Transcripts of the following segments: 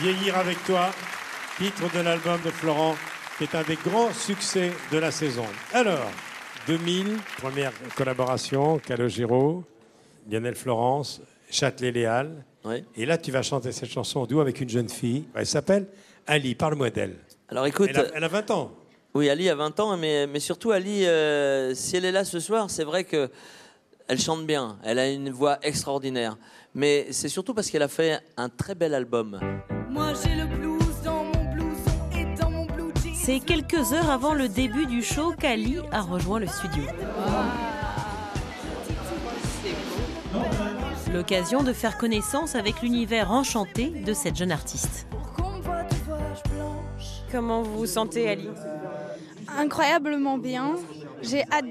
Vieillir avec toi, titre de l'album de Florent, qui est un des grands succès de la saison. Alors, 2000, première collaboration, Calogero, Lionel Florence, Châtelet-Léal. Oui. Et là, tu vas chanter cette chanson en duo avec une jeune fille. Elle s'appelle Ali. Parle-moi d'elle. Alors écoute, Elle a 20 ans. oui, Ali a 20 ans, mais surtout Ali, si elle est là ce soir, c'est vrai que elle chante bien, elle a une voix extraordinaire. Mais c'est surtout parce qu'elle a fait un très bel album. Moi j'ai le blues dans mon blouson et dans mon blue jean. C'est quelques heures avant le début du show qu'Ali a rejoint le studio. L'occasion de faire connaissance avec l'univers enchanté de cette jeune artiste. Comment vous vous sentez, Ali ? Incroyablement bien. J'ai hâte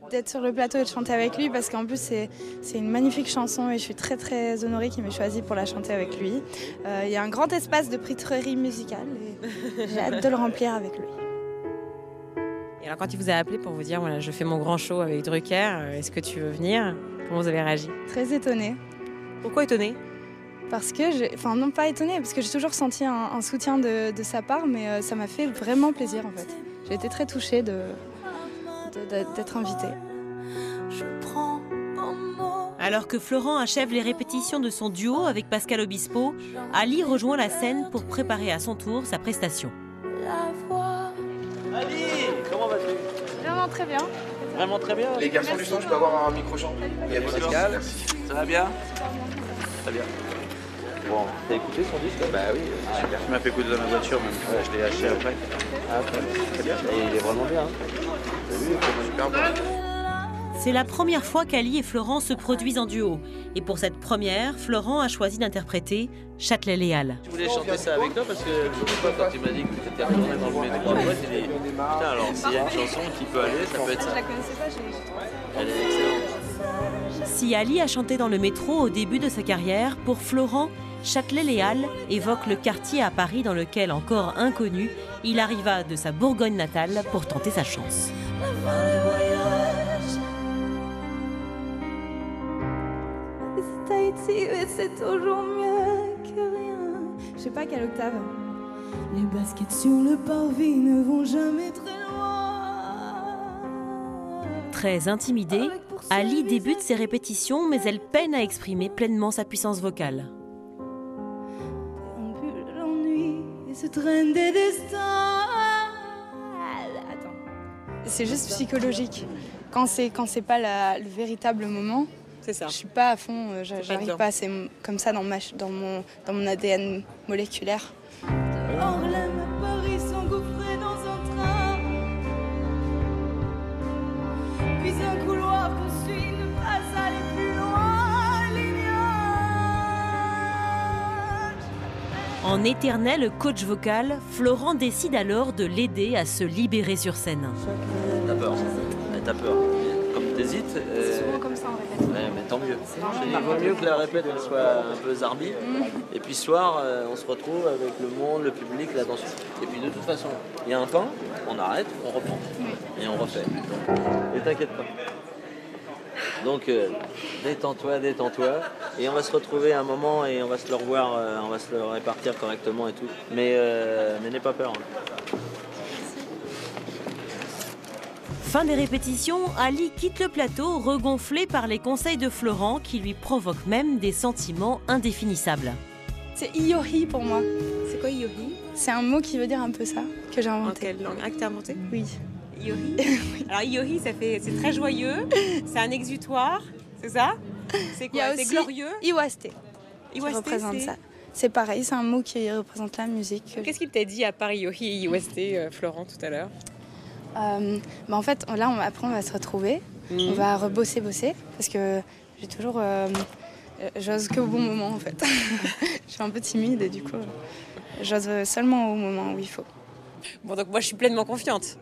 d'être sur le plateau et de chanter avec lui parce qu'en plus c'est une magnifique chanson et je suis très très honorée qu'il m'ait choisi pour la chanter avec lui. Il y a un grand espace de prêtrerie musicale et j'ai hâte de le remplir avec lui. Et alors quand il vous a appelé pour vous dire voilà, je fais mon grand show avec Drucker, est-ce que tu veux venir ? Comment vous avez réagi ? Très étonnée. Pourquoi étonné ? Parce que, enfin non pas étonnée, parce que j'ai toujours senti un soutien de sa part, mais ça m'a fait vraiment plaisir en fait. J'ai été très touchée d'être invitée. Alors que Florent achève les répétitions de son duo avec Pascal Obispo, Ali rejoint la scène pour préparer à son tour sa prestation. Ali, comment vas-tu ? Vraiment très bien. Vraiment très bien. Les garçons du son, je peux avoir un micro-chant? Et Pascal, ça va bien ? Très bien. Bon, t'as écouté son disque? Bah oui, super. Tu m'as fait écouter dans ma voiture même. Ouais, je l'ai acheté après. Ah, très bien. Et il est vraiment bien. T'as vu, Super bon. C'est la première fois qu'Ali et Florent se produisent en duo. Et pour cette première, Florent a choisi d'interpréter Châtelet-Léal. Je voulais chanter ça avec toi parce que quand tu m'as dit que tu étais retourné dans le métro, moi j'ai dit putain, alors s'il y a une chanson qui peut aller, ça peut être ça. Je la connaissais pas, j'ai... Elle est excellente. Si Ali a chanté dans le métro au début de sa carrière, pour Florent, Châtelet-Léal évoque le quartier à Paris dans lequel, encore inconnu, il arriva de sa Bourgogne natale pour tenter sa chance. C'est toujours mieux que rien. Je sais pas quelle octave. Les baskets sur le parvis ne vont jamais très loin. Très intimidée, Ali débute ses répétitions, mais elle peine à exprimer pleinement sa puissance vocale. L'ennui se traîne des destins. Attends. C'est juste psychologique. Quand c'est pas le véritable moment, C'est ça. je suis pas à fond. J'arrive pas assez comme ça dans mon ADN moléculaire. Harlem à Paris s'engouffrer dans un train. Puis un couloir poursuit, ne pas aller plus loin. L'ignore. En éternel coach vocal, Florent décide alors de l'aider à se libérer sur scène. T'as peur. T'as peur. Comme t'hésites. C'est souvent comme ça en répète. Ouais, mais tant mieux. Il vaut mieux que la répète elle soit un peu zarbi. Et puis ce soir, on se retrouve avec le monde, le public, l'attention. Et puis de toute façon, il y a un temps, on arrête, on reprend. Et on refait. Et t'inquiète pas. Donc détends-toi. Et on va se retrouver à un moment et on va se le revoir, on va se le répartir correctement et tout. Mais n'aie pas peur. Fin des répétitions, Ali quitte le plateau, regonflé par les conseils de Florent qui lui provoquent même des sentiments indéfinissables. C'est Iyohi pour moi. C'est quoi Yohi ? C'est un mot qui veut dire un peu ça, que j'ai En inventé. quelle langue ? Ah, que t'as inventé ? Oui. Yohi. Alors Yohi, c'est très joyeux, c'est un exutoire, c'est ça ? C'est Il y a quoi ? C'est aussi glorieux ? Iwaste qui Iwaste, représente ça. C'est pareil, c'est un mot qui représente la musique. Qu'est-ce qu'il t'a dit à part Yohi et Iwaste, Florent, tout à l'heure ? En fait, là, après, on va se retrouver. On va rebosser, parce que j'ai toujours... j'ose qu'au bon moment, en fait. Je suis un peu timide et du coup, j'ose seulement au moment où il faut. Bon, donc moi, je suis pleinement confiante.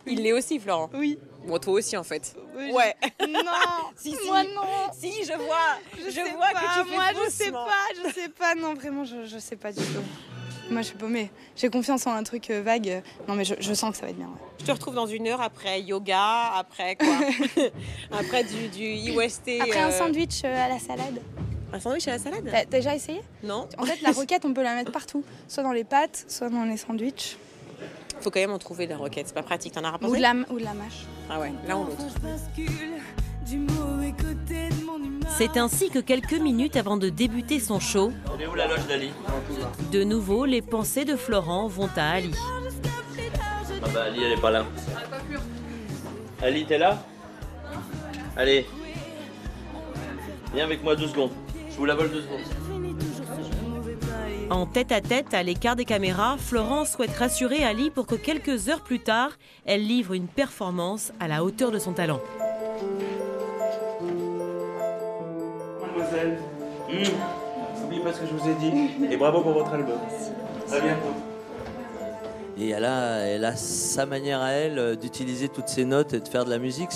Il l'est aussi, Florent. Oui. Bon, toi aussi, en fait. Oui, Ouais. Non. Si, Moi, non. Si, je vois. Je sais vois pas, que tu fais moi, je faussement. sais pas. Non, vraiment, je sais pas du tout. Moi, je suis paumée. J'ai confiance en un truc vague. Non, mais je sens que ça va être bien. Ouais. Je te retrouve dans une heure après yoga, après quoi Après du Iwasté. Après un sandwich à la salade. Un sandwich à la salade? T'as déjà essayé? Non. En fait, la roquette, on peut la mettre partout. Soit dans les pâtes, soit dans les sandwichs. Faut quand même en trouver de la roquette, c'est pas pratique. T'en as rapporté? Ou de la mâche. Ah ouais, l'un ou l'autre. Enfin, je bascule du mauvais côté de mon humeur. C'est ainsi que quelques minutes avant de débuter son show, Elle est où la loge d'Ali? de nouveau, les pensées de Florent vont à Ali. Ah bah Ali, elle est pas là. Ali, t'es là? Allez. Viens avec moi 2 secondes. Je vous la vole 2 secondes. En tête-à-tête, à l'écart des caméras, Florent souhaite rassurer Ali pour que quelques heures plus tard, elle livre une performance à la hauteur de son talent. Mademoiselle, n'oubliez pas ce que je vous ai dit. Et bravo pour votre album. À bientôt. Et elle a sa manière à elle d'utiliser toutes ces notes et de faire de la musique.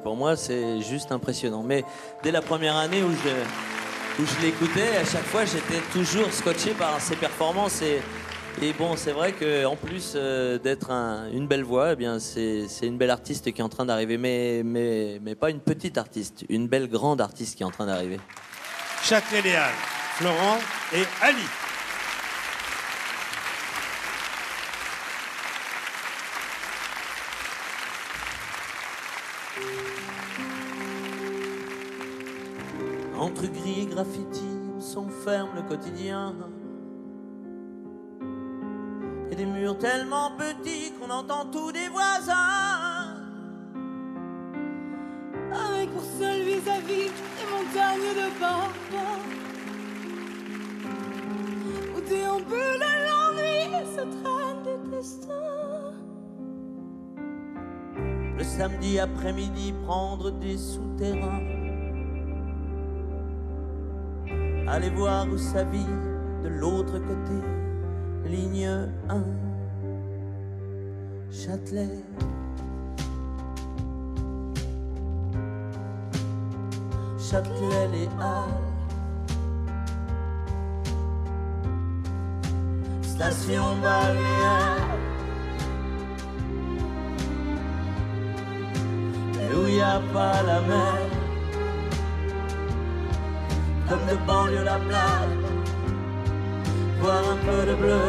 Pour moi, c'est juste impressionnant. Mais dès la première année où je l'écoutais, à chaque fois, j'étais toujours scotché par ses performances. Et bon, c'est vrai qu'en plus d'être une belle voix, eh bien, c'est une belle artiste qui est en train d'arriver. Mais pas une petite artiste, une belle grande artiste qui est en train d'arriver. Châtelet-Léal, Florent et Ali. Entre gris et graffiti, on s'enferme le quotidien. Et des murs tellement petits qu'on entend tout des voisins. Avec pour seul vis-à-vis des montagnes de papa. Où déambule l'ennui et se traîne des destins. Le samedi après-midi, prendre des souterrains. Aller voir où ça vit de l'autre côté, ligne 1, Châtelet. Châtelet-Léal. Station balnéaire. Et où y a pas la mer. Comme de banlieue la plage, voir un peu de bleu,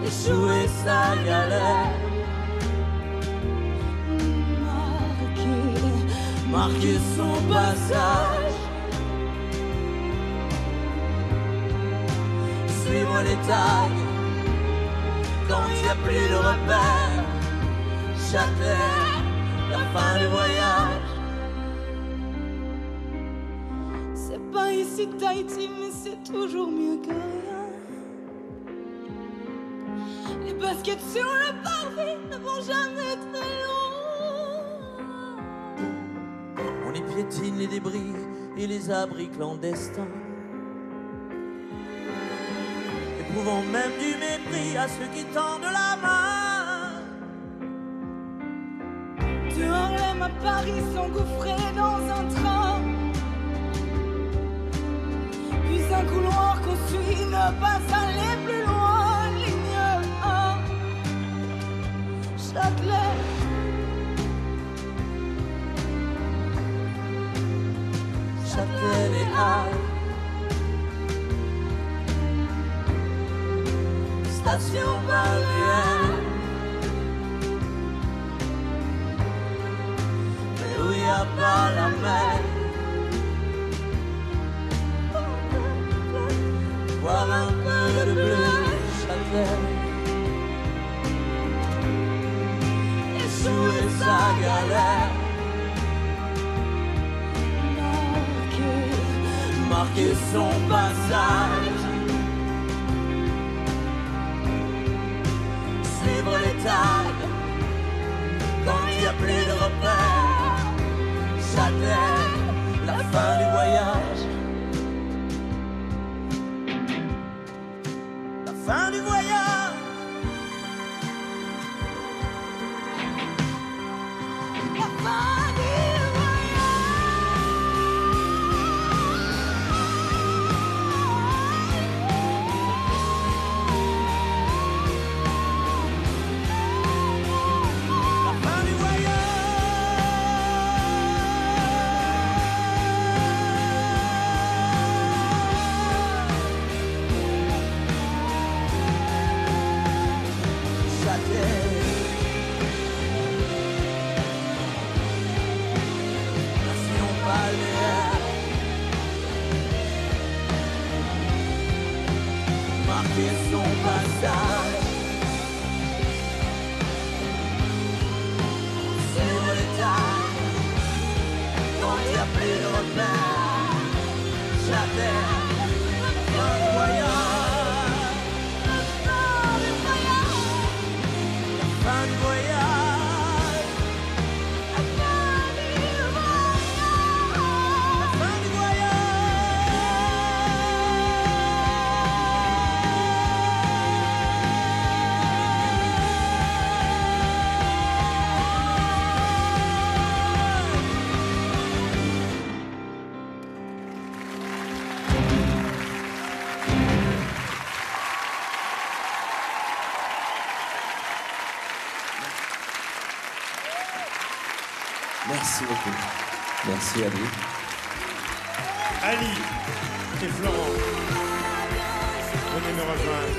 échouer sa galère, marquer son passage, suivre les tags, quand il n'y a plus de repères, Châtelet, la fin du voyage. C'est pas ici Tahiti, mais c'est toujours mieux que rien. Les baskets sur le parvis ne vont jamais très loin. On y piétine les débris et les abris clandestins, éprouvant même du mépris à ceux qui tendent la main. De Harlem à Paris s'engouffrer dans un train. Puis un couloir qu'on suit ne pas aller plus loin. Ligne 1, Châtelet. Châtelet-Léal. Station balnéaire. Mais où y a pas la mer. Voir un peu de bleu, Châtelet. Échouer sa galère. Marquer son passage. Suivre les tags. Quand il n'y a plus de repères. Châtelet, la fin du voyage. Fin du voyage. La fin du La fin du voyage. balnéaire. Marquer son passage sur les tailles. Quand il n'y a plus de repère, j'adhère. Fin de voyage. Fin de voyage. Fin de Merci beaucoup. Merci Ali. Ali et Florent, venez me rejoindre.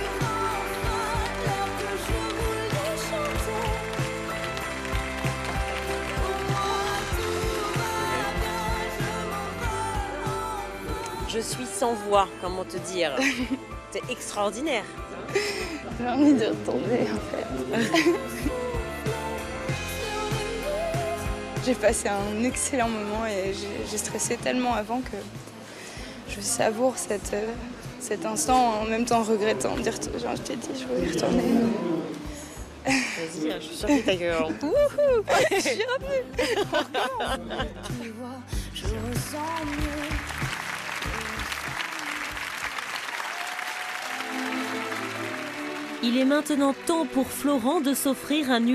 Je suis sans voix, comment te dire. C'est extraordinaire. J'ai envie de retourner en fait. J'ai passé un excellent moment et j'ai stressé tellement avant que je savoure cet instant en même temps regrettant. Genre, je t'ai dit, je veux y retourner. Vas-y, je suis sûre que ta gueule. Wouhou, je suis revenue. Tu vois, je ressens mieux. Il est maintenant temps pour Florent de s'offrir un